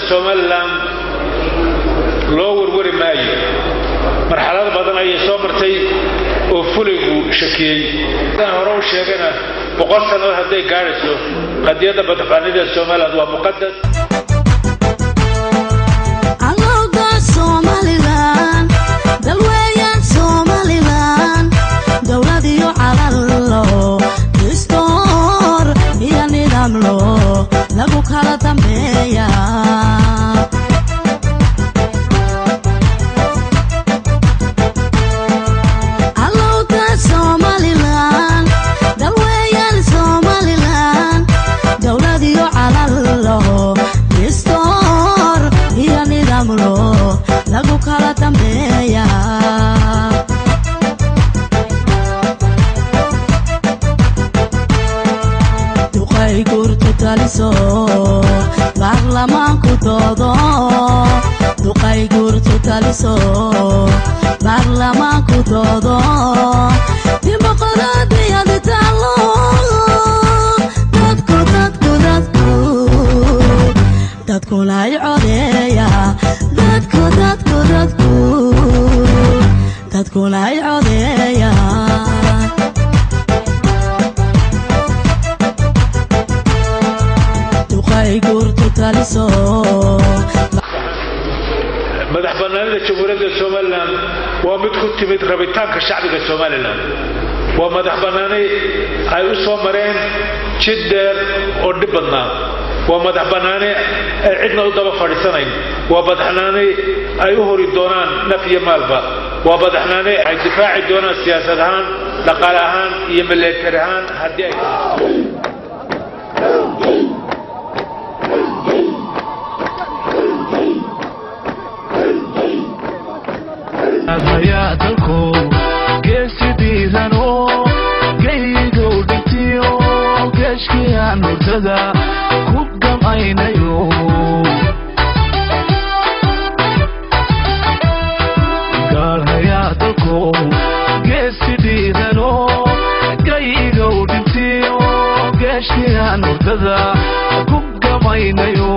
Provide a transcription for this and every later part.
Somaliland loo warwari maayo marxalad badan ay soo martay oo fuligu shakiyay tan hore u sheegana 100 sano haday gaarayso qadiyada badbaadada Somaliland waa muqaddas Somaliland dalweeyaan Somaliland dawladiyo calalo istoor iyo nidaam loo lagu kala dambeeya Somaliland dalweeyaan Somaliland dawladiyo calalo istoor iyo nidaam loo lagu kala dambeeya duqay gurtu taliso baarlamaanku doodo duqay gurtu taliso baarlamaanku doodo dimuqraadiyada taalo dadku lay codeeya dadku lay codeeya duqay gurtu taliso madaxbannaanida jamhuuriyadda Somaliland waa mid ku timid rabitaanka shacbiga Somaliland waa madaxbannaani ay u soo mareen jid dheer oo dhib badnaa waa madaxbannaani ay cidna u daba fadhiisanayn waa madaxbannaani ay u hori doonaan naf iyo maalba waa madaxbannaani ay difaaci doonaan siyaasad ahaan dhaqaale ahaan iyo military ahaan haddii ay hay'adalku geesidiidano geygo dhigtiyo geeshkiyaan hurdada ku gamaynayo gaal hay'adalku geesidiidano geygo dhigtiyo geeshkiyaan hurdada ku gamaynayo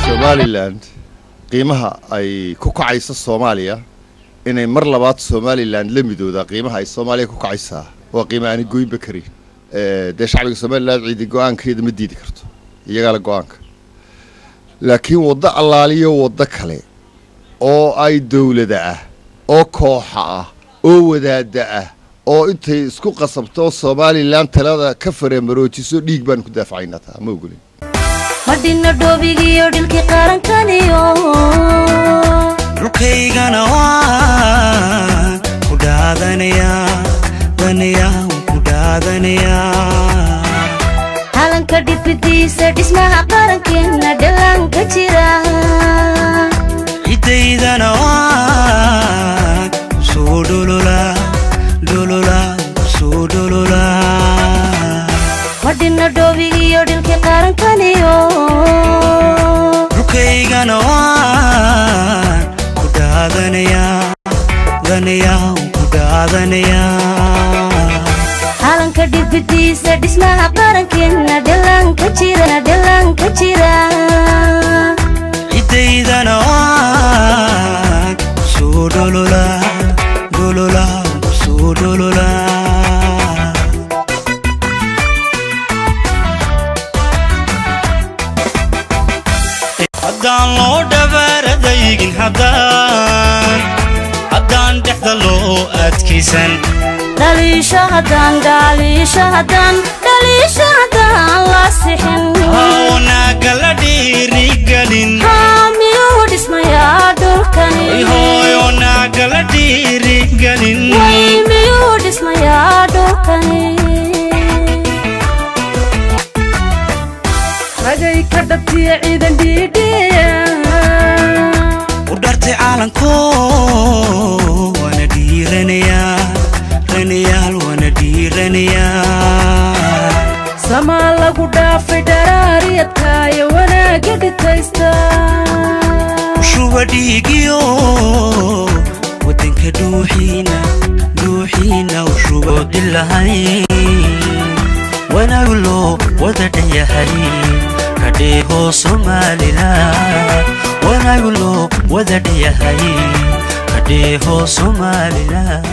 Somaliland qiimaha ay ku kacayso Soomaaliya inay mar labaad Somaliland la midooda qiimaha ay Soomaaliya ku kacaysaa waa qiimo aan gooyba karin shacbiga Somaliland ciidi go'aankeeda ma diidi karto iyaga la go'aanka laakiin wada allaaliyo wada kale oo ay dawladda ah oo kooxa ah oo wadaada ah oo intay isku qasabto Somaliland talada ka fareemaroojiso dhiig baan ku daafacaynaa ma ogolin madina doobigiyo dhilki qarankaniyo rukaygana waa ku dhaadanaya halanka dhibdiisa dhismaha qarankeena dhalanka jira ciidaydana waa soo dhulula madina doobigiyo dhilki qarankaniyo rukaygana waa ku dhaadanaya halanka dhibdiisa dhismaha qarankeena dhalanka jira ciidaydana waa soo dhulula haddaan loo dhabaaradaygin haddaan dhexda loo adkaysan dhaliishahadan la sixin wanaaga dhiirigelin miyuu dhismayaa dhulkani wanaaga dhiirigelin miyuu dhismayaa dhulkani ragay ka dhabtiya ciidan dhiidhiya u dhartay caalanko wana dhiiranayaa ranayaal wana dhiiranayaa samaa lagu dhaafay dharaariyadkaayo wanaagga dhitaysta shuba dhiigiyo wadanka dhuuxiina u shubo dilahayn wanaag loo wada dhanyahay kadheeho Somaliland wanaag loo wada dhanyahay kadheeho Somaliland